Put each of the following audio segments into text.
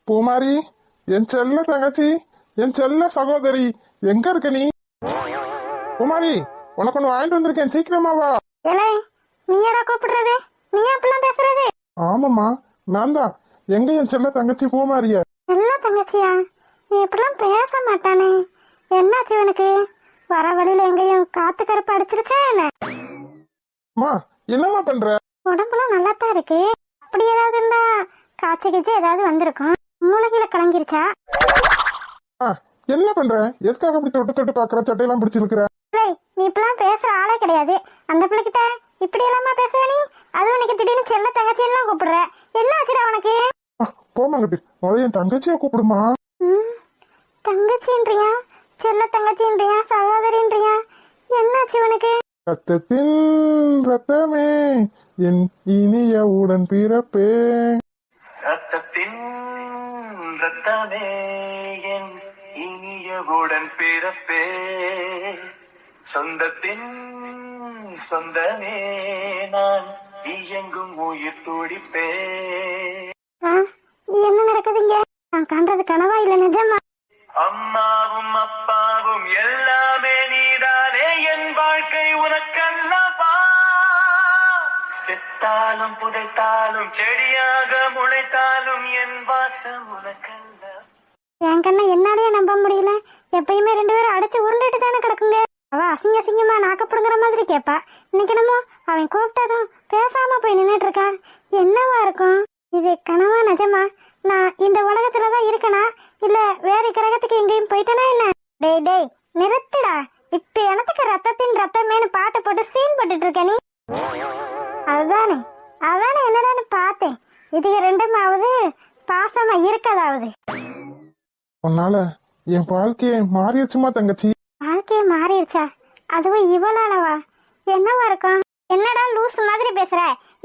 பூமாரி, என் செல்ல தங்கச்சி, என் செல்ல சகோதரி, எங்க இருக்க நீ? பூமாரி, உனக்கு ஒண்ணு வாங்கிட்டு வந்திருக்கேன், சீக்கிரமா வா. நீயடா கூப்பிடுறது? நீ அப்படிலாம் பேசுறது? ஆமாம்மா, நான் தான். எங்க என் செல்ல தங்கச்சி பூமாரிய? செல்ல தங்கச்சியா? நீ இப்படிலாம் பேச மாட்டானே. என்னாச்சு உனக்கு? வர வழியில எங்கேயும் காத்து கருப்பு அடிச்சிருச்சா என்ன? அம்மா, என்னம்மா பண்ற? உடம்புலாம் நல்லா தான் இருக்கு. அப்படி ஏதாவது இருந்தா காய்ச்சி கீச்சு ஏதாவது வந்திருக்கும். மூளையில கலங்கிருச்சா? என்ன பண்ற? எதுக்காக அப்படி தொட்டு தொட்டு பாக்குற? சட்டையெல்லாம் பிடிச்சிருக்கிற? நீ இப்பெல்லாம் பேசுற ஆளே கிடையாது. அந்த பிள்ளைகிட்ட இப்படி எல்லாமா பேசுவ நீ? அதுவும் எனக்கு திடீர்னு செல்ல தங்கச்சின்னு கூப்பிடுற. என்ன ஆச்சுடா உனக்கு? போமாங்கிட்டு முதல்ல என் தங்கச்சியா கூப்பிடுமா. தங்கச்சின்றியா, செல்ல தங்கச்சின்றியா, சகோதரின்றியா? என்னாச்சு உனக்கு? ரத்தத்தின் ரத்தமே என் இனிய உடன் பிறப்பே. ரத்தத்தின் ரத்தமே என் இனிய உடன் பிறப்பே. சொந்தத்தின் சொந்தமே நான் இயங்கும் உயிர் துடிப்பே. என்ன நடக்குதுங்க? நான் காண்றது கனவா இல்ல நிஜமா? அம்மாவும் அப்பாவும் எல்லாமே நீதானே. என் வாழ்க்கை உனக்கல்லவா. செத்தாலும் புதைத்தாலும் செடியாக முளைத்தாலும் என் வாசம் உனக்கல்ல. என் கண்ணை என்னாலேயே நம்ப முடியல. எப்பயுமே ரெண்டு பேரும் அடிச்சு உருண்டுட்டு தானே கிடக்குங்க. அவ அசிங்க அசிங்கமா நாக்கப்படுங்கிற மாதிரி கேட்பா. இன்னைக்கு என்னமோ அவன் கூப்பிட்டதும் பேசாம போய் நின்றுட்டு இருக்கா. என்னவா இருக்கும் இது? கனவா நிஜமா? நான் இந்த உலகத்துலதான் இருக்கனா இல்ல வேற கிரகத்துக்கு எங்கேயும் போயிட்டனா என்ன? டேய் டேய் நிறுத்துடா. இப்ப எனத்துக்கு ரத்தத்தின் ரத்தமேனு பாட்டு போட்டு சீன் போட்டுட்டு இருக்க நீ? அதானே அதானே என்னடான்னு பார்த்தேன். இதுக்கு ரெண்டுமாவது பாசமா இருக்கதாவது. உன்னால என் வாழ்க்கையை மாறிடுச்சுமா தங்கச்சி. வாழ்க்கைய மாறிடுச்சா? அதுவும் இவளாலவா? என்னவா இருக்கும்? என்னடா லூஸ் மாதிரி பேசுற?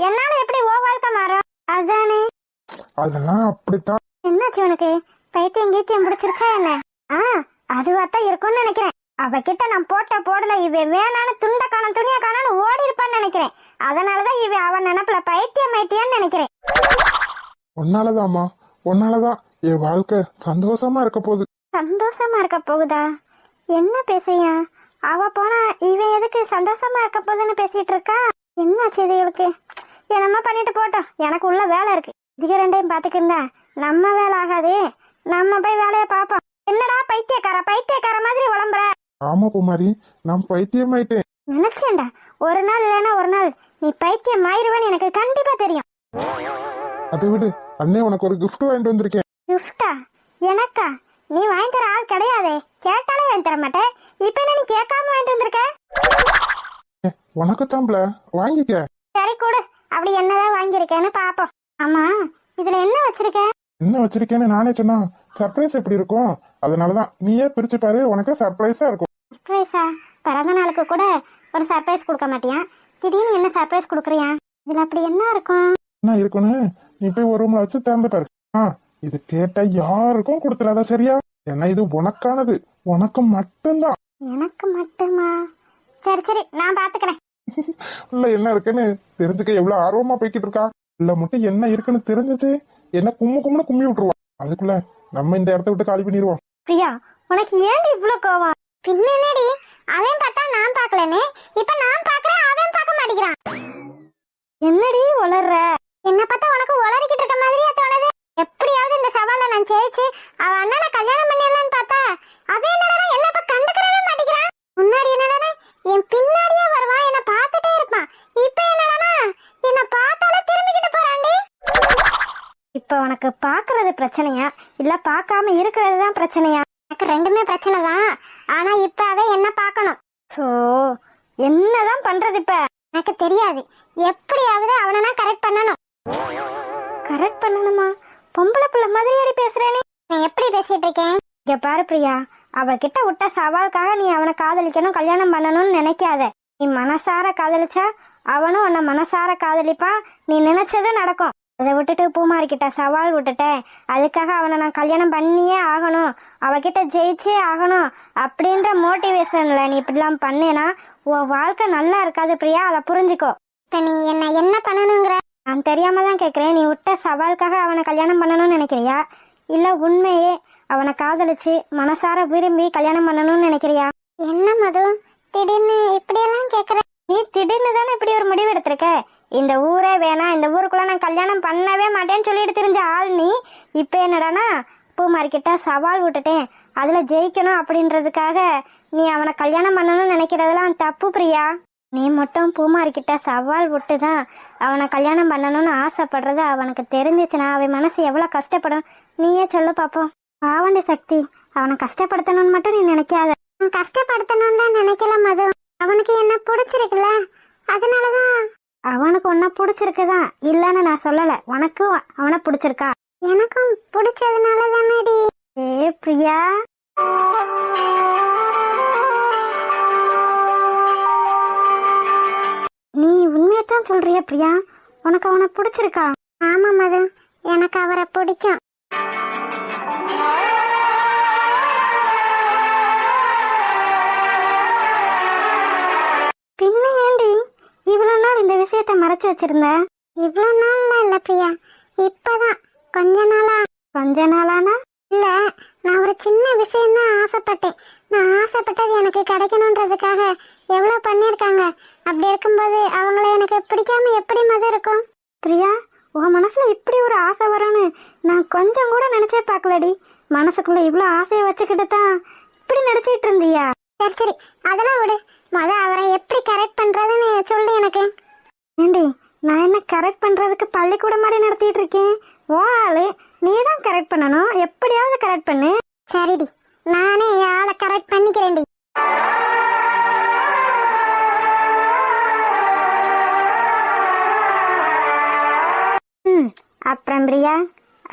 என்னால எப்படி ஓ வாழ்க்கை மாறும்? அதானே. அதெல்லாம் அப்படித்தான். என்னாச்சு உனக்கு? பைத்தியம் கீத்தியம் பிடிச்சிருச்சா என்ன? அதுவாத்தான் இருக்கும்னு நினைக்கிறேன். அவகிட்ட நான் போட்ட போடல இவன் வேணான்னு துண்ட காணும் துணிய காணும்னு ஓடி இருப்பான்னு நினைக்கிறேன். அதனாலதான் இவன் அவன் நினைப்புல பைத்தியம் மைத்தியான்னு நினைக்கிறேன். உன்னாலதாம்மா, உன்னாலதான் என் வாழ்க்கை சந்தோஷமா இருக்க போகுது. சந்தோஷமா இருக்க போகுதா? என்ன பேசுறியா? அவ போனா இவன் எதுக்கு சந்தோஷமா இருக்க போகுதுன்னு பேசிட்டு இருக்கா? என்னாச்சு இதுகளுக்கு? என்னமா பண்ணிட்டு போட்டோம், எனக்கு உள்ள வேலை இருக்கு. இதுக்கு ரெண்டையும் பாத்துக்கிருந்தா நம்ம வேலை ஆகாது. நம்ம போய் வேலைய பாப்போம். என்னடா பைத்தியக்கார மாதிரி உளம்புற? ஆமா பூமாரி, நான் பைத்தியம் ஆயிட்டேன். நினைச்சேன்டா ஒரு நாள் இல்லைன்னா ஒரு நாள் நீ பைத்தியம் ஆயிருவேன்னு எனக்கு கண்டிப்பா தெரியும். அதை விடு, அண்ணே உனக்கு ஒரு கிஃப்ட் வாங்கிட்டு வந்திருக்கேன். கிஃப்டா? எனக்கா? நீ வாங்கி தர ஆள் கிடையாதே. கேட்டாலே வாங்கி தர மாட்டேன். இப்ப என்ன நீ கேட்காம வாங்கிட்டு வந்திருக்க? உனக்கு தாம்பல, வாங்கிக்க. சரி கொடு. அப்படி என்னதான் வாங்கியிருக்கேன்னு பாப்போம். ஆமா, இதுல என்ன வச்சிருக்க? என்ன வச்சிருக்கேன்னு நானே சொன்னா சர்ப்ரைஸ் எப்படி இருக்கும்? அதனாலதான் நீயே பிரிச்சு பாரு, உனக்கு சர்ப்ரைஸா இருக்கும். சர்ப்ரைஸா? பிறந்த நாளுக்கு கூட ஒரு சர்ப்ரைஸ் கொடுக்க மாட்டியா? திடீர்னு என்ன சர்ப்ரைஸ் கொடுக்குறியா? இதுல அப்படி என்ன இருக்கும்? என்ன இருக்குன்னு நீ போய் ஒரு ரூம்ல வச்சு திறந்து பாரு. இது கேட்டா யாருக்கும் கொடுத்துடாத, சரியா? ஏன்னா இது உனக்கானது, உனக்கு மட்டும்தான். எனக்கு மட்டுமா? சரி சரி, நான் பாத்துக்கிறேன். உள்ள என்ன இருக்குன்னு தெரிஞ்சுக்க எவ்வளவு ஆர்வமா போய்கிட்டு இருக்கா. உள்ள மட்டும் என்ன இருக்குன்னு தெரிஞ்சிச்சு என்ன கும்முன்னு கும்மி விட்டுருவான். அதுக்குள்ள நம்ம இந்த இடத்த விட்டு காலி பண்ணிடுவோம். பிரியா, உனக்கு ஏன் இவ்வளவு கோவம்? பின்னடி அவன் பார்த்தா நான் பாக்கலனே, இப்ப நான் பாக்குறேன் அவன் பார்க்க மாட்டேங்கிறான். என்னடி உளர்ற? என்ன பார்த்தா உனக்கு உளறிக்கிட்டு இருக்க மாதிரியா தோணுது? எப்படியாவது இந்த சவாலை நான் ஜெயிச்சு அவ அண்ணனை கல்யாணம் பண்ணிடலான்னு பார்த்தா அவன் என்னடா என்ன இப்ப கண்டுக்கவே மாட்டேங்கிறான். முன்னாடி என்னடா என் பின்னாடியே வருவான், என்ன பார்த்துட்டே இருப்பான். இப்ப என்னடா என்ன பார்த்தாலே திரும்பிக்கிட்டு போறான்டி. இப்ப உனக்கு பாக்குறது பிரச்சனையா இல்ல பார்க்காம இருக்கிறது தான் பிரச்சனையா? எனக்கு ரெண்டுமே பிரச்சனை தான். ஆனா இப்ப அவன் என்ன பார்க்கணும். சோ என்னதான் பண்றது இப்ப? எனக்கு தெரியாது. எப்படியாவது அவனை நான் கரெக்ட் பண்ணணும். கரெக்ட் பண்ணணுமா? பொம்பளை பிள்ளை மாதிரி பேசுறேனே. நான் எப்படி பேசிட்டு இருக்கேன்? இங்க பாரு பிரியா, அவகிட்ட விட்ட சவாலுக்காக நீ அவனை காதலிக்கணும் கல்யாணம் பண்ணணும்னு நினைக்காத. நீ மனசார காதலிச்சா அவனும் உன்னை மனசார காதலிப்பான். நீ நினைச்சது நடக்கும். அதை விட்டுட்டு பூமாரிக்கிட்ட சவால் விட்டுட்டேன், அதுக்காக அவனை நான் கல்யாணம் பண்ணியே ஆகணும், அவகிட்ட ஜெயிச்சே ஆகணும் அப்படின்ற மோட்டிவேஷன்ல நீ இப்படிலாம் பண்ணேனா உன் வாழ்க்கை நல்லா இருக்காது பிரியா, அதை புரிஞ்சுக்கோ. இப்ப நீ என்ன பண்ணணுங்கிற? நான் தெரியாம தான் கேட்குறேன், நீ விட்ட சவாலுக்காக அவனை கல்யாணம் பண்ணணும்னு நினைக்கிறியா, இல்லை உண்மையே அவனை காதலிச்சு மனசார விரும்பி கல்யாணம் பண்ணணும்னு நினைக்கிறியா? என்ன மது திடீர்னு இப்படியெல்லாம் கேக்குற? நீ திடீர்னு தானே இப்படி ஒரு முடிவு எடுத்திருக்க. இந்த ஊரே வேணாம், இந்த ஊருக்குள்ள நான் கல்யாணம் பண்ணவே மாட்டேன்னு சொல்லிட்டு தெரிஞ்ச ஆள் நீ. இப்போ என்னடானா பூமாரிக்கிட்ட சவால் விட்டுட்டேன், அதில் ஜெயிக்கணும் அப்படின்றதுக்காக நீ அவனை கல்யாணம் பண்ணணும்னு நினைக்கிறதெல்லாம் தப்பு பிரியா. நீ மட்டும் பூமாரிக்கிட்ட சவால் விட்டு தான் அவனை கல்யாணம் பண்ணணும்னு ஆசைப்படுறது அவனுக்கு தெரிஞ்சிச்சுன்னா அவன் மனசு எவ்வளோ கஷ்டப்படும் நீயே சொல்லு பார்ப்போம். பாவண்டி சக்தி, அவனை கஷ்டப்படுத்தணும்னு மட்டும் நீ நினைக்காத. நான் கஷ்டப்படுத்தணும்னு நினைக்கல மது, அவனுக்கு என்ன பிடிச்சிருக்குல்ல அதனாலதான். அவனுக்கு உன்னை பிடிச்சிருக்குதான் இல்லைன்னு நான் சொல்லலை, உனக்கும் அவனை பிடிச்சிருக்கா? எனக்கும் பிடிச்சதுனால தானடி. ஏ பிரியா, நீ உண்மையத்தான் சொல்றிய பிரியா? உனக்கு அவனை பிடிச்சிருக்கா? ஆமா மது, எனக்கு அவரை பிடிக்கும். பின்ன ஏண்டி இவ்வளவு நாள் இந்த விஷயத்த மறைச்சு வச்சிருந்த? இவ்வளவு நாள்லாம் இல்ல பிரியா, இப்பதான் கொஞ்ச நாளா. கொஞ்ச நாளானா? இல்ல, நான் ஒரு சின்ன விஷயம் தான் ஆசைப்பட்டேன். நான் ஆசைப்பட்டது எனக்கு கிடைக்கணுன்றதுக்காக எவ்வளவு பண்ணிருக்காங்க. அப்படி இருக்கும்போது அவங்கள எனக்கு பிடிக்காம எப்படி மது இருக்கும்? பிரியா, உன் மனசுல இப்படி ஒரு ஆசை வரும்னு நான் கொஞ்சம் கூட நினைச்சே பார்க்கலடி. மனசுக்குள்ள இவ்வளோ ஆசையை வச்சுக்கிட்டு தான் இப்படி நினைச்சிட்டு இருந்தியா? சரி சரி, அதெல்லாம் விடு. அவரை எப்படி கரெக்ட் பண்றதுன்னு சொல்லு எனக்கு. ஏண்டி, நான் என்ன கரெக்ட் பண்றதுக்கு பள்ளிக்கூடம் மாதிரி நடத்திட்டு இருக்கேன்? ஓ ஆளு நீ தான் கரெக்ட் பண்ணணும், எப்படியாவது கரெக்ட் பண்ணு. சரிடி, நானே என் ஆளை கரெக்ட் பண்ணிக்கிறேன்டி. அப்புறம் பிரியா,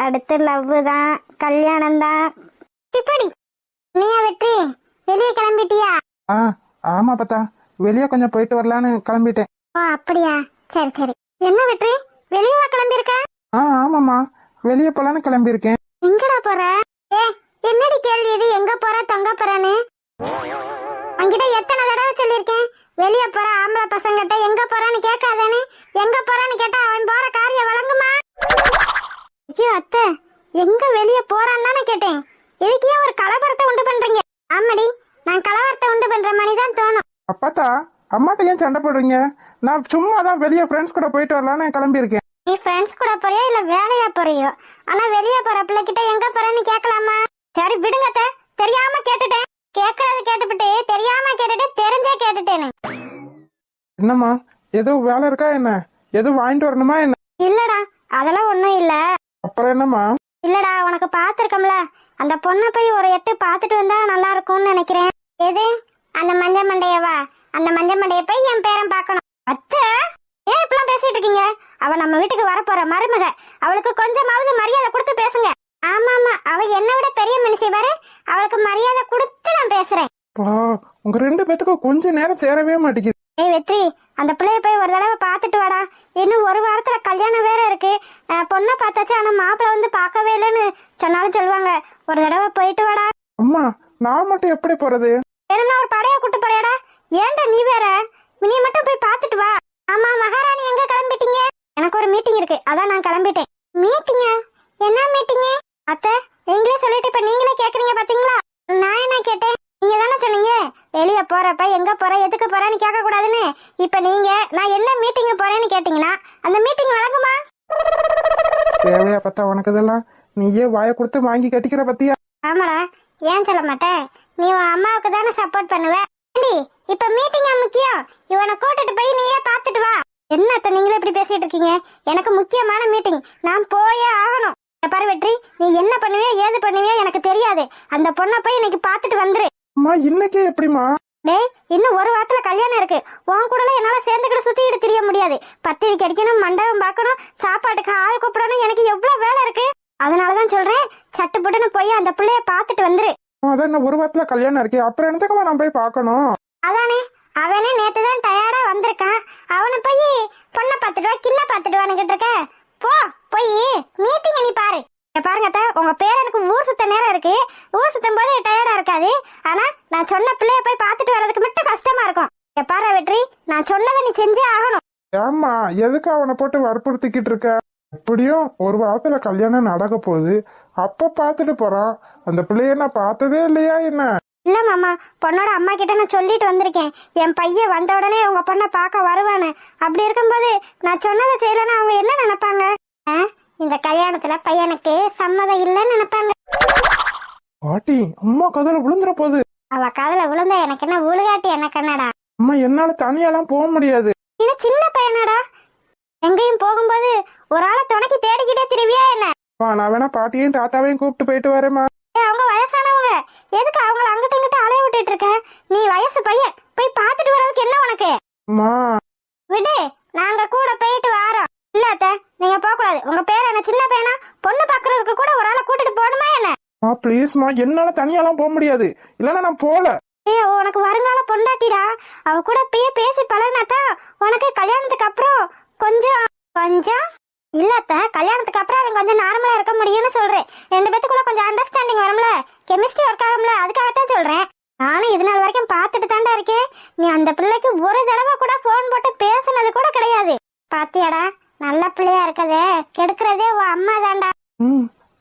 அடுத்து லவ் தான், கல்யாணம் தான். இப்படி நீயா வெற்றி வெளியே கிளம்பிட்டியா? ஆமா பத்தா, வெளியே கொஞ்சம் போயிட்டு வரலான்னு கிளம்பிட்டேன். ஓ அப்படியா, சரி சரி. என்ன வெற்றி, வெளியவா கிளம்பியிருக்க? ஆமாம்மா, வெளியே போலான்னு கிளம்பியிருக்கேன். எங்கடா போற? ஏ என்னடி கேள்வி இது? எங்க போற தொங்க போறன்னு அங்கிட்ட எத்தனை தடவை சொல்லியிருக்கேன். வெளியே போற ஆம்பளை பசங்கிட்ட எங்க போறான்னு கேட்காதானே. எங்க போறான்னு கேட்டா அவன் போற காரியம் வழங்குமா? ஐயோ அத்தை, எங்க வெளியே போறான்னு தானே கேட்டேன். இதுக்கு ஏன் ஒரு கலவரத்தை உண்டு பண்றீங்க? ஆமாடி, நான் கலவரத்தை உண்டு பண்ற மாதிரி தான் தோணும். அப்பாத்தா, அம்மாட்ட ஏன் சண்டை போடுறீங்க? நான் சும்மா தான் வெளியே ஃப்ரெண்ட்ஸ் கூட போயிட்டு வரலான்னு கிளம்பியிருக்கேன். நீ ஃப்ரெண்ட்ஸ் கூட போறியோ இல்ல வேலையா போறியோ, ஆனா வெளியே போற பிள்ளைகிட்ட எங்க போறேன்னு கேட்கலாமா? சரி விடுங்க அத்தை, தெரியாம கேட்டுட்டேன். கேட்கறது கேட்டுவிட்டு தெரியாம கேட்டுட்டு தெரிஞ்சே கேட்டுட்டேன்னு. என்னம்மா, எதுவும் வேலை இருக்கா என்ன? எதுவும் வாங்கிட்டு வரணுமா என்ன? இல்லடா, அதெல்லாம் ஒண்ணும் இல்ல. அப்புறம் என்னம்மா? இல்லடா, உனக்கு பாத்துருக்கோம்ல, அந்த பொண்ணை போய் ஒரு எட்டு பாத்துட்டு வந்தா நல்லா இருக்கும்னு நினைக்கிறேன். எது? அந்த மஞ்ச மண்டையவா? அந்த மஞ்ச மண்டைய போய் என் பேரன் பார்க்கணும். அத்தை, ஏன் இப்பெல்லாம் பேசிட்டு இருக்கீங்க? அவ நம்ம வீட்டுக்கு வரப்போற மருமக, அவளுக்கு கொஞ்சமாவது மரியாதை கொடுத்து பேசுங்க. ஆமா ஆமா, அவ என்னை விட பெரிய மனுஷி வர, அவளுக்கு மரியாதை கொடுத்து நான் பேசுறேன். உங்க ரெண்டு பேத்துக்கும் கொஞ்ச நேரம் சேரவே மாட்டேங்குது. ஏய் வெற்றி, அந்த பிள்ளைய போய் ஒரு தடவை பார்த்துட்டு வாடா. இன்னும் ஒரு வாரத்துல கல்யாணம் வேற இருக்கு. பொண்ணை பார்த்தாச்சு, ஆனா மாப்பிள்ள வந்து பார்க்கவே இல்லைன்னு சொன்னாலும் சொல்லுவாங்க. ஒரு தடவை போயிட்டு வாடா. அம்மா, நான் மட்டும் எப்படி போறது? வேணும்னா ஒரு படையா கூட்டு போறியாடா? ஏன்டா நீ வேற? நீ மட்டும் போய் பார்த்துட்டு வா. ஆமா மகாராணி, எங்க கிளம்பிட்டீங்க? எனக்கு ஒரு மீட்டிங் இருக்கு, அதான் நான் கிளம்பிட்டேன். மீட்டிங்கா? என்ன மீட்டிங்கு? அத்தை, நீங்களே சொல்லிட்டு இப்ப நீங்களே கேக்குறீங்க பாத்தீங்களா? நான் என்ன கேட்டேன்? நீங்க தானே சொன்னீங்க வெளிய போறப்ப எங்க போற எதுக்கு போறேன்னு கேட்க கூடாதுன்னு. இப்ப நீங்க நான் என்ன மீட்டிங் போறேன்னு கேட்டீங்கன்னா அந்த மீட்டிங் வழங்குமா? தேவையா பத்தா உனக்கு இதெல்லாம்? நீயே வாயை கொடுத்து வாங்கி கட்டிக்கிற பத்தியா? ஆமாடா, ஏன் சொல்ல மாட்டேன்? நீ உன் அம்மாவுக்கு தானே சப்போர்ட் பண்ணுவ. இப்ப மீட்டிங்கா முக்கியம்? இவனை கூட்டிட்டு போய் நீயே பாத்துட்டு வா. என்ன அத்தை, நீங்களே இப்படி பேசிட்டு இருக்கீங்க? எனக்கு முக்கியமான மீட்டிங், நான் போயே ஆகணும். பாரு வெற்றி, நீ என்ன பண்ணுவியோ ஏது பண்ணுவியோ எனக்கு தெரியாது. அந்த பொண்ணை போய் இன்னைக்கு பாத்துட்டு வந்துரு. அம்மா, இன்னைக்கே எப்படிமா? டேய், இன்னும் ஒரு வாரத்துல கல்யாணம் இருக்கு. உன் கூட என்னால சேர்ந்துக்கிட்டு சுத்திக்கிட்டு தெரிய முடியாது. பத்திரிக்கை அடிக்கணும், மண்டபம் பார்க்கணும், சாப்பாட்டுக்கு ஆள் கூப்பிடணும், எனக்கு எவ்வளவு வேலை இருக்கு. அதனாலதான் சொல்றேன், சட்டு புட்டுன்னு போய் அந்த பிள்ளைய பாத்துட்டு வந்துரு. அதான் என்ன, ஒரு வாரத்துல கல்யாணம் இருக்கே, அப்புறம் என்னத்துக்குமா நான் போய் பார்க்கணும்? அதானே, அவனே நேத்துதான் டயர்டா வந்திருக்கான். அவனை போய் பொண்ணை பாத்துட்டு வா, கிண்ண பாத்துட்டு வான்னு இருக்க. போ போய் மீட்டிங் நீ பாரு. பாருங்க அத்தை, உங்க பேரனுக்கு ஊர் சுத்த நேரம் இருக்கு. ஊர் சுத்தும் போது டயர்டா இருக்காது. ஆனா நான் சொன்ன பிள்ளைய போய் பார்த்துட்டு வர்றதுக்கு மட்டும் கஷ்டமா இருக்கும். பாரு வெற்றி, நான் சொன்னதை நீ செஞ்சே ஆகணும். ஏம்மா எதுக்கு அவனை போட்டு வற்புறுத்திக்கிட்டு இருக்க? எப்படியும் ஒரு வாரத்துல கல்யாணம் நடக்க போகுது. அப்ப பாத்துட்டு போறான். அந்த பிள்ளைய நான் பார்த்ததே இல்லையா என்ன? இல்ல மாமா, பொண்ணோட அம்மா கிட்ட நான் சொல்லிட்டு வந்திருக்கேன். என் பையன் வந்த உடனே உங்க பொண்ணை பார்க்க வருவானு. அப்படி இருக்கும்போது நான் சொன்னதை செய்யலன்னா அவங்க என்ன நினைப்பாங்க? இந்த கல்யாணத்துல பையனுக்கு சம்மதம் இல்லைன்னு நினைப்பாங்க. பாட்டி, அம்மா கதல விழுந்துற போகுது. அவ காதல விழுந்தா எனக்கு என்ன ஊழுகாட்டி என்ன கண்ணடா? அம்மா என்னால தனியாலாம் போக முடியாது. இன்னும் சின்ன பையனாடா, எங்கேயும் போகும்போது ஒரு ஆளை துணைக்கு தேடிக்கிட்டே திருவியா என்ன? நான் வேணா பாட்டியையும் தாத்தாவையும் கூப்பிட்டு போயிட்டு வரேம்மா. அவங்க வயசானவங்க, எதுக்கு அவங்கள அங்கிட்ட இங்கிட்ட அலைய விட்டுட்டு இருக்க? நீ வயசு பையன், போய் பார்த்துட்டு வர்றதுக்கு என்ன உனக்கு? அம்மா விடு, நாங்க கூட போயிட்டு வரோம். இல்ல அத்தை, நீங்க போக கூடாது. உங்க பேர் என்ன சின்ன பையனா? பொண்ணு பாக்குறதுக்கு கூட ஒரு ஆளை கூட்டிட்டு போகணுமா என்ன? ப்ளீஸ்மா, என்னால தனியாலாம் போக முடியாது. இல்லன்னா நான் போல. உனக்கு வருங்கால பொண்டாட்டிடா. அவ கூட பேசி பழகினாதான் உனக்கு கல்யாணத்துக்கு அப்புறம் கொஞ்சம் கொஞ்சம் இல்லத்த, கல்யாணத்துக்கு அப்புறம் அவங்க கொஞ்சம் நார்மலா இருக்க முடியும்னு சொல்றேன். ரெண்டு பேத்துக்குள்ள கொஞ்சம் அண்டர்ஸ்டாண்டிங் வரும்ல, கெமிஸ்ட்ரி ஒர்க் ஆகும்ல, அதுக்காகத்தான் சொல்றேன். நானும் இது நாள் வரைக்கும் பார்த்துட்டு தாண்டா இருக்கேன். நீ அந்த பிள்ளைக்கு ஒரு தடவை கூட போன் போட்டு பேசுனது கூட கிடையாது. பாத்தியாடா, நல்ல பிள்ளையா இருக்கதே கெடுக்கிறதே உன் அம்மா தாண்டா.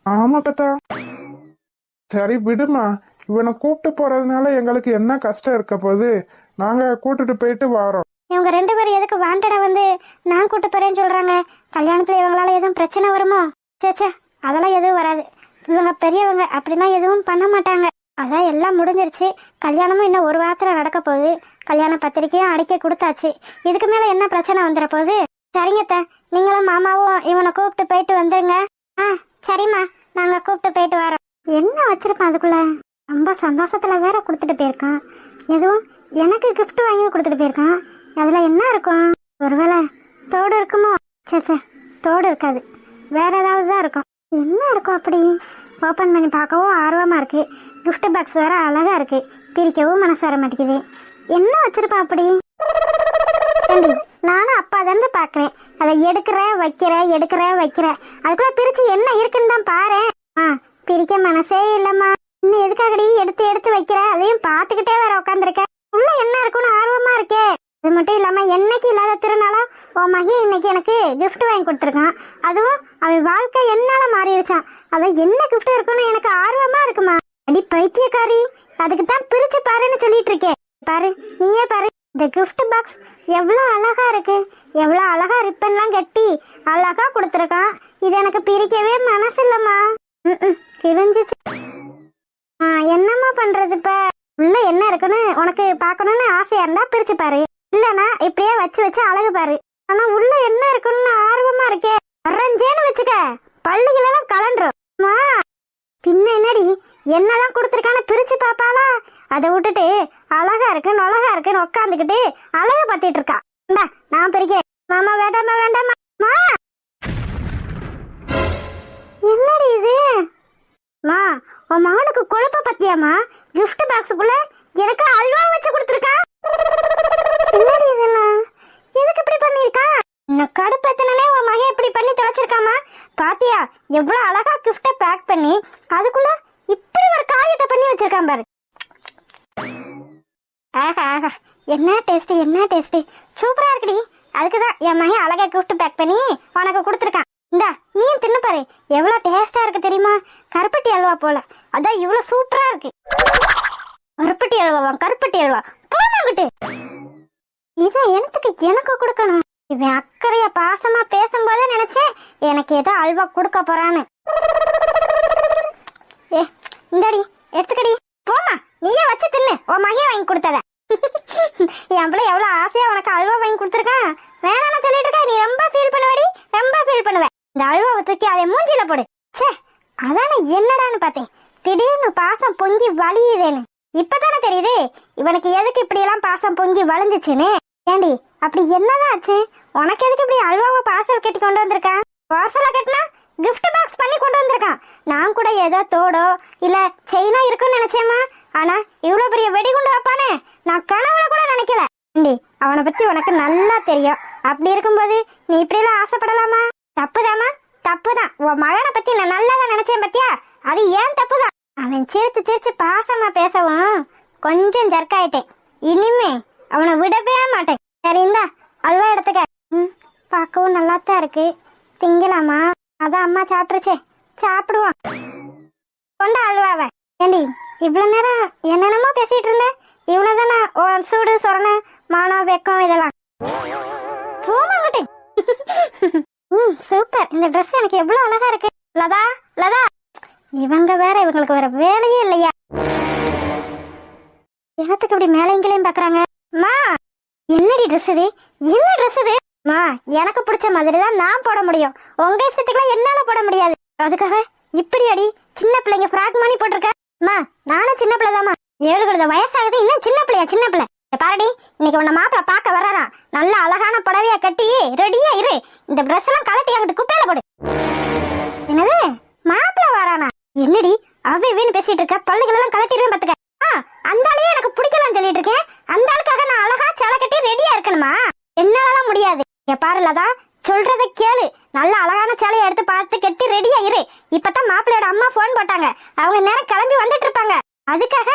ஆமா பத்தா. சரி விடுமா, இவனை கூப்பிட்டு போறதுனால எங்களுக்கு என்ன கஷ்டம் இருக்க போகுது? நாங்க கூட்டிட்டு போயிட்டு வரோம். இவங்க ரெண்டு பேரும் எதுக்கு வாண்டடா வந்து நான் கூட்டு போறேன்னு சொல்றாங்க? கல்யாணத்துல இவங்களால எதுவும் பிரச்சனை வருமோ? சேச்சா, அதெல்லாம் எதுவும் வராது. இவங்க பெரியவங்க, அப்படிலாம் எதுவும் பண்ண மாட்டாங்க. அதான் எல்லாம் முடிஞ்சிருச்சு. கல்யாணமும் இன்னும் ஒரு வாரத்துல நடக்க போகுது. கல்யாண பத்திரிக்கையும் அடிக்க கொடுத்தாச்சு. இதுக்கு மேல என்ன பிரச்சனை வந்துட போகுது? சரிங்கத்த, நீங்களும் மாமாவும் இவனை கூப்பிட்டு போயிட்டு வந்துருங்க. சரிம்மா, நாங்க கூப்பிட்டு போயிட்டு வரோம். என்ன வச்சிருப்பான் அதுக்குள்ள? ரொம்ப சந்தோஷத்துல வேற கொடுத்துட்டு போயிருக்கான். எதுவும் எனக்கு கிஃப்ட் வாங்கி கொடுத்துட்டு போயிருக்கான். அதுல என்ன இருக்கும்? ஒருவேளை தோடு இருக்குமோ? சே, தோடு இருக்காது, வேற ஏதாவது தான் இருக்கும். என்ன இருக்கும் அப்படி? ஓபன் பண்ணி பார்க்கவும் ஆர்வமா இருக்கு. கிஃப்ட் பாக்ஸ் வேற அழகா இருக்கு, பிரிக்கவும் மனசு வர மாட்டேங்குது. என்ன வச்சிருப்பா அப்படி? நானும் அப்பா தான் பாக்குறேன். அதை எடுக்கிற வைக்கிற அதுக்குள்ள பிரிச்சு என்ன இருக்குன்னு தான் பாரு. பிரிக்க மனசே இல்லம்மா. இன்னும் எதுக்காகடி எடுத்து வைக்கிற? அதையும் பாத்துக்கிட்டே வேற உட்காந்துருக்க. உள்ள என்ன இருக்குன்னு ஆர்வமா இருக்கே. அது மட்டும் இல்லாம என்னைக்கு இல்லாத திருநாளா உன் மகன் இன்னைக்கு எனக்கு கிஃப்ட் வாங்கி கொடுத்துருக்கான். அதுவும் அவன் வாழ்க்கை என்னால மாறிடுச்சான். அதான் என்ன கிஃப்ட் இருக்குன்னு எனக்கு ஆர்வமா இருக்குமா. அடி பைத்தியக்காரி, அதுக்கு தான் பிரிச்சு பாருன்னு சொல்லிட்டு இருக்கேன். பாரு, நீயே பாரு, இந்த கிஃப்ட் பாக்ஸ் எவ்வளவு அழகா இருக்கு. எவ்வளவு அழகா ரிப்பன்லாம் கட்டி அழகா கொடுத்துருக்கான். இது எனக்கு பிரிக்கவே மனசு இல்லம்மா. கிழிஞ்சிச்சு. என்னம்மா பண்றது? இப்ப உள்ள என்ன இருக்குன்னு உனக்கு பாக்கணும்னு ஆசையா இருந்தா பிரிச்சு பாரு. இல்லனா இப்படியே வச்சு அழகு பாரு. ஆனா உள்ள என்ன இருக்குன்னு ஆர்வமா இருக்கே. வரைஞ்சேன்னு வச்சுக்க, பல்லுகளெல்லாம் கலண்டுரும். பின்ன என்னடி, என்னதான் கொடுத்துருக்கான்னு பிரிச்சு பாப்பாளா? அதை விட்டுட்டு அழகா இருக்குன்னு உட்காந்துக்கிட்டு அழக பத்திட்டு இருக்கா. இந்தா நான் பிரிக்கிறேன். மாமா வேண்டாமா. என்னடி இது? மா, உன் மகனுக்கு கொழுப்ப பத்தியாமா? கிஃப்ட் பாக்ஸுக்குள்ள எனக்கு அல்வா வச்சு கொடுத்துருக்கா. என்னடி இதெல்லாம்? எதுக்கு இப்படி பண்ணிருக்கா? இன்னும் கடுப்பேத்தனே உன் மகன் இப்படி பண்ணி தொலைச்சிருக்காமா? பாத்தியா எவ்வளவு அழகா கிஃப்ட பேக் பண்ணி அதுக்குள்ள இப்படி ஒரு காரியத்தை பண்ணி வச்சிருக்கான் பாரு. ஆஹா, என்ன டேஸ்ட் சூப்பரா இருக்குடி. அதுக்குதான் என் மகன் அழகா கிஃப்ட் பேக் பண்ணி உனக்கு கொடுத்துருக்கான். இந்தா நீ தின்னு பாரு, எவ்வளவு டேஸ்டா இருக்கு தெரியுமா? கருப்பட்டி அல்வா போல. அதான் இவ்வளவு சூப்பரா இருக்கு. கருப்பட்டி அல்வா போனாங்கிட்டு. இதை எனக்கு கொடுக்கணும். இவன் அக்கறையா பாசமா பேசும்போதே நினைச்சேன் எனக்கு ஏதோ அல்வா கொடுக்க போறான்னு. இந்தடி எடுத்துக்கடி, போமா, நீயே வச்சு தின்னு. உன் மகன் வாங்கி கொடுத்தத. என் பிள்ளை எவ்வளவு ஆசையா உனக்கு அல்வா வாங்கி கொடுத்துருக்கான். வேணாம்னு சொல்லிட்டு இருக்க, நீ ரொம்ப ஃபீல் பண்ணுவ. இந்த அல்வாவை தூக்கி அவன் மூஞ்சில போடு. சே, அதானே என்னடான்னு பார்த்தேன். திடீர்னு பாசம் பொங்கி வலியுதேன்னு இப்பதானே தெரியுது இவனுக்கு எதுக்கு இப்படி எல்லாம் பாசம் பொங்கி வளைஞ்சிச்சுன்னு. ஏண்டி, அப்படி என்னதான் ஆச்சு? உனக்கு எதுக்கு இப்படி அல்வாவை பார்சல் கட்டி கொண்டு வந்திருக்கான்? பார்சலா கட்டினா கிஃப்ட் பாக்ஸ் பண்ணி கொண்டு வந்திருக்கான். நான் கூட ஏதோ தோடோ இல்ல செயினோ இருக்குன்னு நினைச்சேம்மா. ஆனா இவ்வளவு பெரிய வெடிகுண்டு வைப்பானே நான் கனவுல கூட நினைக்கல. அவனை பத்தி உனக்கு நல்லா தெரியும். அப்படி இருக்கும்போது நீ இப்படி எல்லாம் ஆசைப்படலாமா? தப்புதாம்மா, தப்புதான். உன் மகனை பத்தி நான் நல்லாதான் நினைச்சேன் பத்தியா, அது ஏன் தப்புதான். அவன் சிரிச்சு சிரிச்சு பாசமா பேசவும் கொஞ்சம் ஜர்க்காயிட்டேன். இனிமே அவனை விடவே மாட்டேன். சரி இந்தா அல்வா எடுத்துக்க. பார்க்கவும் நல்லாத்தான் இருக்கு, திங்கலாமா? அதான் அம்மா சாப்பிட்டுருச்சே, சாப்பிடுவான். கொண்டா அல்வாவை. ஏண்டி இவ்வளவு நேரம் என்னென்னமோ பேசிட்டு இருந்த? இவ்வளவுதானா சூடு சொரண மானம் வெக்கம் இதெல்லாம்? போமாங்கட்டு. சூப்பர், இந்த ட்ரெஸ் எனக்கு எவ்வளவு அழகா இருக்கு. லதா லதா, இவங்க வேற, இவங்களுக்கு வேற வேலையே இல்லையா? எனத்துக்கு இப்படி மேலைங்களையும் பாக்குறாங்க. மா என்னடி ட்ரெஸ் இது? என்ன ட்ரெஸ் இது? மா எனக்கு பிடிச்ச மாதிரி தான் நான் போட முடியும், உங்க இஷ்டத்துக்குலாம் என்னால போட முடியாது. அதுக்காக இப்படி அடி சின்ன பிள்ளைங்க ஃப்ராக் மாதிரி போட்டிருக்க. மா நானும் சின்ன பிள்ளைதாம்மா, 7 கழுத வயசாகுது, இன்னும் சின்ன பிள்ளையா? சின்ன பிள்ளை பாருடி, இன்னைக்கு உன்ன மாப்பிள்ள பார்க்க வர்றாராம். நல்ல அழகான புடவையா கட்டி ரெடியா இரு. இந்த ட்ரெஸ் எல்லாம் கலட்டி அங்கிட்டு குப்பையில போடு. என்னது மாப்பிள்ள வரானா? என்னடி அவ்வேன்னு பேசிட்டு இருக்க? பள்ளிகள் எல்லாம் கலட்டிடுவேன் பாத்துக்க. அந்த ஆளையே எனக்கு பிடிக்கலாம்னு சொல்லிட்டு இருக்கேன். அந்த ஆளுக்காக நான் அழகா சேலை கட்டி ரெடியா இருக்கணுமா? என்னாலலாம் முடியாது. பாருலதா, சொல்றத கேளு. நல்ல அழகான சேலையை எடுத்து பார்த்து கட்டி ரெடியா இரு. இப்பதான் மாப்பிள்ளையோட அம்மா போன் போட்டாங்க, அவங்க நேரம் கிளம்பி வந்துட்டு இருப்பாங்க. அதுக்காக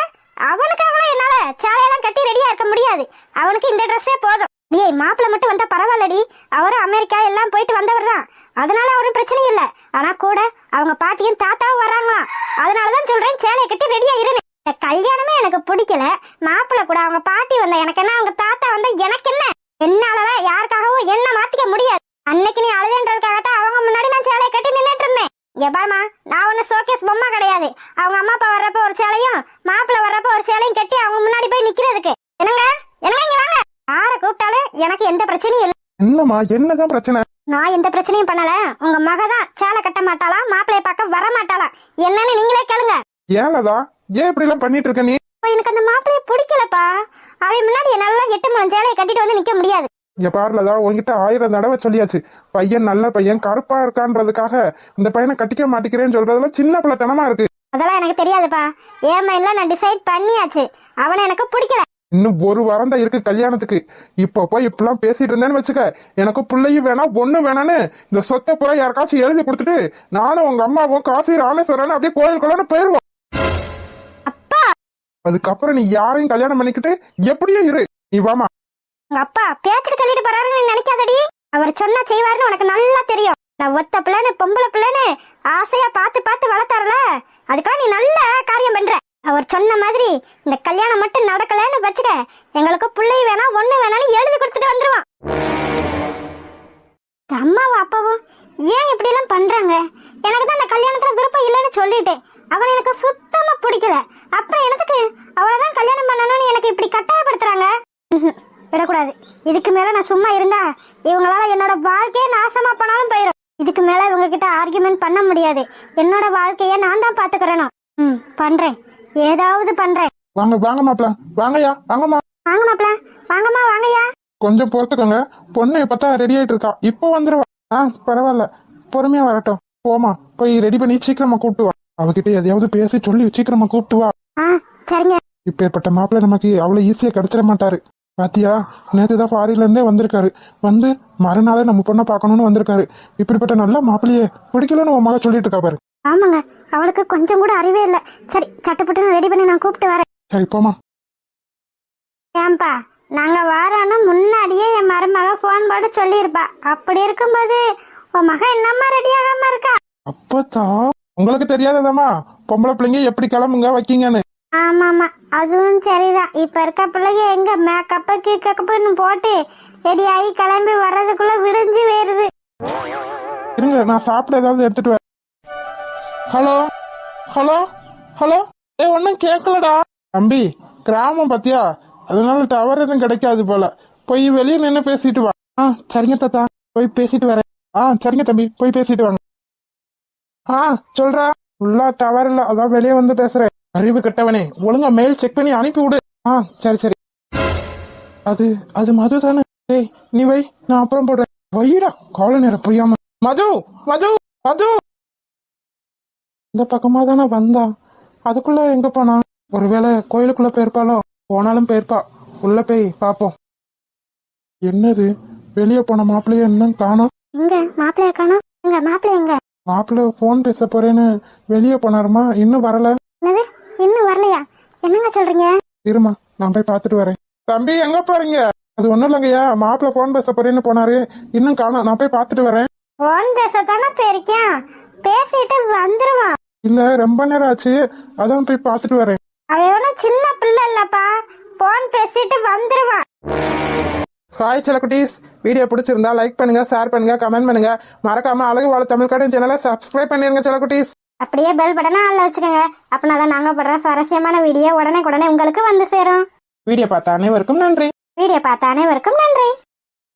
அவனுக்காக என்னால சேலையெல்லாம் கட்டி ரெடியா இருக்க முடியாது. அவனுக்கு இந்த ட்ரெஸ்ஸே போதும். ஏய் மாப்பிள்ள மட்டும் வந்தா பரவாயில்லடி, அவரும் அமெரிக்கா எல்லாம் போயிட்டு வந்தவர் தான், அதனால அவரும் பிரச்சனை இல்ல. ஆனா கூட அவங்க பாட்டியும் தாத்தாவும் வர்றாங்களாம், அதனாலதான் சொல்றேன் சேலையை கட்டி ரெடியா இருன்னு. இந்த கல்யாணமே எனக்கு பிடிக்கல. மாப்பிள்ள கூட அவங்க பாட்டி வந்தா எனக்கு என்ன, அவங்க தாத்தா வந்தா எனக்கு என்ன? என்னாலதான் யாருக்காகவும் என்ன மாத்திக்க முடியாது. அன்னைக்கு நீ அழுதுன்றதுக்காகத்தான் அவங்க முன்னாடி நான் சேலையை கட்டி நின்னுட்டு இருந்தேன். இங்க பாருமா, நான் ஒண்ணு ஷோகேஸ் பொம்மை கிடையாது. அவங்க அம்மா அப்பா வர்றப்ப ஒரு சேலையும் மாப்பிள்ள வர்றப்ப ஒரு சேலையும் கட்டி அவங்க முன்னாடி போய் நிக்கிறதுக்கு. என்னங்க என்னங்க இங்க வாங்க. யார கூப்பிட்டாலும் எனக்கு எந்த பிரச்சனையும் இல்லை. என்னம்மா, என்னதான் பிரச்சனை? நான் எந்த பிரச்சனையும் பண்ணல. உங்க மகதான் சேலை கட்ட மாட்டாளாம், மாப்பிள்ளைய பார்க்க வர மாட்டாளாம். என்னன்னு நீங்களே கேளுங்க. ஏன்லதா, ஏன் இப்படி எல்லாம் பண்ணிட்டு இருக்க நீ? எனக்கு அந்த மாப்பிள்ளைய பிடிக்கலப்பா. அவன் முன்னாடி என்னால 8 முழம் சேலையை கட்டிட்டு வந்து நிக்க முடியாது. இங்க பாருலதா, உங்ககிட்ட 1000 தடவை சொல்லியாச்சு, பையன் நல்ல பையன் கருப்பா இருக்கான்றதுக்காக இந்த பையனை கட்டிக்க மாட்டேங்கிறேன்னு சொல்றதுல சின்ன பிள்ளைத்தனமா இருக்கு. அதெல்லாம் எனக்கு தெரியாதுப்பா. ஏமா இல்ல, நான் டிசைட் பண்ணியாச்சு, அவனை எனக்கு பிடிக்கல. இன்னும் 1 வாரம் தான் இருக்கு கல்யாணத்துக்கு. இப்போ போய் இப்பெல்லாம் பேசிட்டு இருந்தேன்னு வச்சுக்க, எனக்கு பிள்ளையும் வேணாம் ஒண்ணு வேணான்னு இந்த சொத்தை புற யாருக்காச்சும் எழுதி கொடுத்துட்டு நானும் உங்க அம்மாவும் காசி ராமேஸ்வரன் அப்படியே கோயிலுக்குள்ள போயிருவோம். அப்பா அதுக்கப்புறம் நீ யாரையும் கல்யாணம் பண்ணிக்கிட்டு எப்படியும் இரு. நீ வாமா. உங்க அப்பா பேச்சுக்கு சொல்லிட்டு போறாருன்னு நினைக்காதடி. அவர் சொன்னா செய்வாருன்னு உனக்கு நல்லா தெரியும். நான் ஒத்த பிள்ளைன்னு பொம்பளை பிள்ளைன்னு ஆசையா பார்த்து பார்த்து வளர்த்தாருல, அதுக்காக நீ நல்ல காரியம் பண்ற. அவர் சொன்ன மாதிரி இந்த கல்யாணம் மட்டும் நடக்கலன்னு வச்சுக்க, எங்களுக்கு பிள்ளை வேணாம் ஒண்ணு வேணாம்னு எழுதி கொடுத்துட்டு வந்துருவான். அம்மாவும் அப்பாவும் ஏன் இப்படி எல்லாம் பண்றாங்க? எனக்கு தான் அந்த கல்யாணத்துல விருப்பம் இல்லைன்னு சொல்லிட்டேன். அவன் எனக்கு சுத்தமா பிடிக்கல. அப்புறம் எனக்கு அவளதான் கல்யாணம் பண்ணணும்னு எனக்கு இப்படி கட்டாயப்படுத்துறாங்க. விடக்கூடாது. இதுக்கு மேல நான் சும்மா இருந்தா இவங்களால என்னோட வாழ்க்கையே நாசமா போனாலும் போயிடும். இதுக்கு மேல இவங்க கிட்ட ஆர்கியூமெண்ட் பண்ண முடியாது. என்னோட வாழ்க்கைய நான் தான் பாத்துக்கிறேனும். பண்றேன், ஏதாவது பண்றேன். வாங்க வாங்க மாப்பிள, வாங்கயா வாங்கம்மா. வாங்க மாப்பிள, வாங்கம்மா வாங்கயா. கொஞ்சம் பொறுத்துக்கோங்க, பொண்ணு இப்பதான் ரெடி ஆயிட்டு இருக்கா, இப்போ வந்துருவா. பரவாயில்ல, பொறுமையா வரட்டும். போமா, போய் ரெடி பண்ணி சீக்கிரமா கூப்பிட்டு வா. அவகிட்ட எதையாவது பேசி சொல்லி சீக்கிரமா கூப்பிட்டு வா. சரிங்க. இப்பேற்பட்ட மாப்பிள்ள நமக்கு அவ்வளவு ஈஸியா கிடைச்சிட மாட்டாரு. பாத்தியா, நேத்துதான் ஃபாரின்ல இருந்தே வந்திருக்காரு. வந்து மறுநாளே நம்ம பொண்ணை பார்க்கணும்னு வந்திருக்காரு. இப்படிப்பட்ட நல்ல மாப்பிள்ளையே பிடிக்கலன்னு உன் மக சொல்லிட்டு இருக்கா பாரு. ஆமாங்க, அவளுக்கு கொஞ்சம் கூட அறிவே இல்ல. சரி, சட்டப்பட்டு ரெடி பண்ணி நான் கூப்பிட்டு வரேன். சரி போமா. ஏன்பா, நாங்க வாரோன்னு முன்னாடியே என் மருமக போன் போட்டு சொல்லியிருப்பா. அப்படி இருக்கும்போது உன் மக என்னம்மா ரெடி ஆகாம இருக்கா? அப்பதான் உங்களுக்கு தெரியாததாமா பொம்பளை பிள்ளைங்க எப்படி கிளம்புங்க வைக்கீங்கன்னு. ஆமாமா, அதுவும் சரிதான். இப்ப இருக்க பிள்ளைங்க எங்க மேக்கப்பு கீக்கப்புன்னு போட்டு ரெடி ஆகி கிளம்பி வர்றதுக்குள்ள விடிஞ்சு போயிருது. இருங்க, நான் சாப்பிட ஏதாவது எடுத்துட்டு வரேன். ஹலோ ஹலோ ஹலோ, ஒன்னும் கேட்கலடா தம்பி. கிராமம் பாத்தியா, அதனால டவர் எதுவும் கிடைக்காது போல. போய் வெளியே நின்று பேசிட்டு வா. சரிங்க தாத்தா, போய் பேசிட்டு வரேன். சரிங்க தம்பி, போய் பேசிட்டு வாங்க. சொல்றா. ஃபுல்லா டவர் இல்ல, அதான் வெளியே வந்து பேசுறேன். அறிவு கட்டவனே, ஒழுங்கா மெயில் செக் பண்ணி அனுப்பி விடு. சரி சரி. அது அது மது தானே? டேய் நீ வை, நான் அப்புறம் போடுறேன். வைடா, கால நேரம் புரியாம. மது மது மது, இந்த பக்கமா தானே வந்தா, அதுக்குள்ள எங்க போனா? ஒருவேளை கோயிலுக்குள்ள போயிருப்பாளோ? போனாலும் போயிருப்பா, உள்ள போய் பாப்போம். என்னது, வெளியே போன மாப்பிள்ளைய இன்னும் காணோம். இங்க மாப்பிள்ளைய காணோம். எங்க மாப்பிள்ளை எங்க? மாப்பிள்ள போன் பேச போறேன்னு வெளியே போனாருமா, இன்னும் வரல. என்னது, இன்னும் வரலையா? என்னங்க சொல்றீங்க? இருமா, நான் போய் பார்த்துட்டு வரேன். தம்பி எங்க போறீங்க? அது ஒண்ணும் இல்லைங்கய்யா, மாப்பிள்ள போன் பேச போறேன்னு போனாரு, இன்னும் காணோம். நான் போய் பார்த்துட்டு வரேன். போன் பேசத்தானே போயிருக்கேன், பேசிட்டு வந்துருவான். இல்ல, ரொம்ப நேரம் ஆச்சு, அதான் போய் பார்த்துட்டு வரேன். அவன் ஒன்னும் சின்ன பிள்ளை இல்லப்பா, போன் பேசிட்டு வந்துருவான். ஹாய் செல்லக்குட்டீஸ், வீடியோ பிடிச்சிருந்தா லைக் பண்ணுங்க, ஷேர் பண்ணுங்க, கமெண்ட் பண்ணுங்க. மறக்காம அழகு வாழ தமிழ் கார்டன் சேனலை சப்ஸ்கிரைப் பண்ணிருங்க செல்லக்குட்டீஸ். அப்படியே பெல் பட்டனை ஆன்ல வச்சுக்கோங்க. அப்படின்னா தான் நாங்க படுற சுவாரஸ்யமான வீடியோ உடனே உங்களுக்கு வந்து சேரும். வீடியோ பார்த்த அனைவருக்கும் நன்றி. வீடியோ பார்த்த அனைவருக்கும் நன்றி.